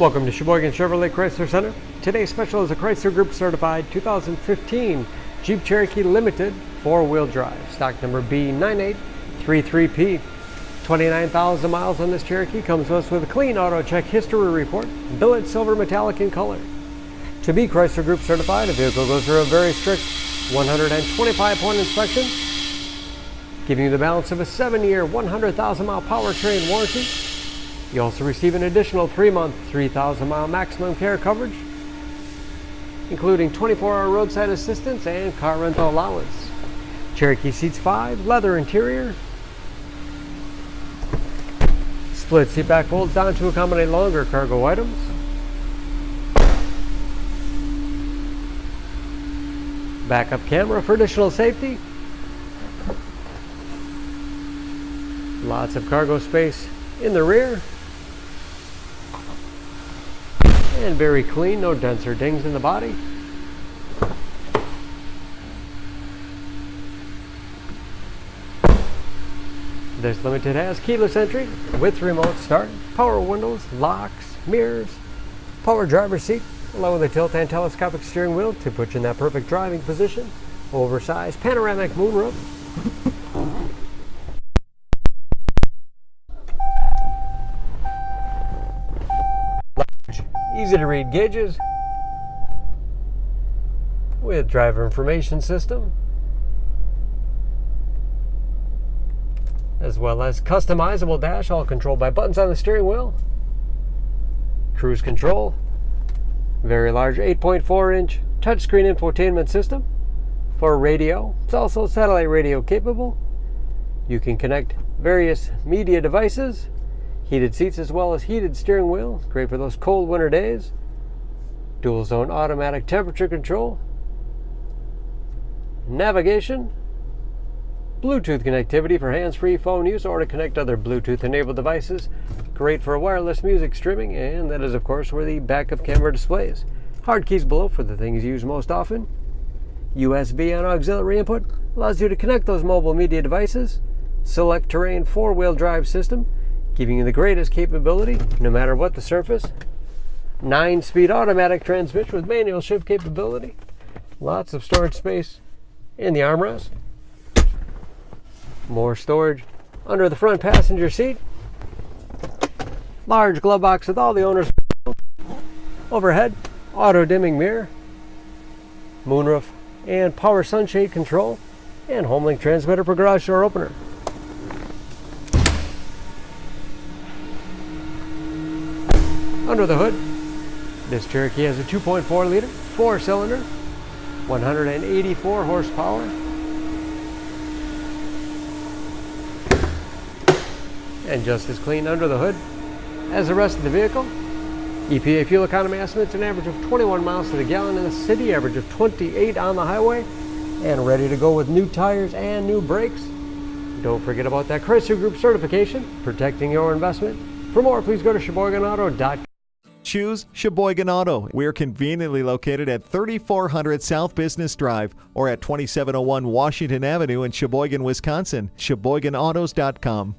Welcome to Sheboygan Chevrolet Chrysler Center. Today's special is a Chrysler Group certified 2015 Jeep Cherokee Limited 4-wheel drive, stock number B9833P. 29,000 miles on this Cherokee, comes to us with a clean auto check history report, billet silver metallic in color. To be Chrysler Group certified, a vehicle goes through a very strict 125-point inspection, giving you the balance of a 7-year, 100,000-mile powertrain warranty. You also receive an additional 3-month, 3,000-mile maximum care coverage, including 24-hour roadside assistance and car rental allowance. Cherokee seats 5, leather interior, split seat back folds down to accommodate longer cargo items. Backup camera for additional safety. Lots of cargo space in the rear. And very clean, no dents or dings in the body. This Limited has keyless entry with remote start, power windows, locks, mirrors, power driver's seat, along with a tilt and telescopic steering wheel to put you in that perfect driving position. Oversized panoramic moonroof. Easy to read gauges with driver information system, as well as customizable dash, all controlled by buttons on the steering wheel. Cruise control, very large 8.4-inch touchscreen infotainment system for radio. It's also satellite radio capable. You can connect various media devices. Heated seats as well as heated steering wheel, great for those cold winter days. Dual zone automatic temperature control. Navigation. Bluetooth connectivity for hands-free phone use or to connect other Bluetooth enabled devices. Great for wireless music streaming, and that is of course where the backup camera displays. Hard keys below for the things used most often. USB and auxiliary input allows you to connect those mobile media devices. Select terrain 4-wheel drive system, giving you the greatest capability no matter what the surface. 9-speed automatic transmission with manual shift capability. Lots of storage space in the armrest. More storage under the front passenger seat. Large glove box with all the owner's overhead, auto dimming mirror, moonroof and power sunshade control, and HomeLink transmitter for garage door opener. Under the hood, this Cherokee has a 2.4-liter, 4-cylinder, 184 horsepower. And just as clean under the hood as the rest of the vehicle. EPA fuel economy estimates an average of 21 miles to the gallon in the city, average of 28 on the highway, and ready to go with new tires and new brakes. Don't forget about that Chrysler Group certification, protecting your investment. For more, please go to SheboyganAuto.com. Choose Sheboygan Auto. We're conveniently located at 3400 South Business Drive or at 2701 Washington Avenue in Sheboygan, Wisconsin. SheboyganAutos.com.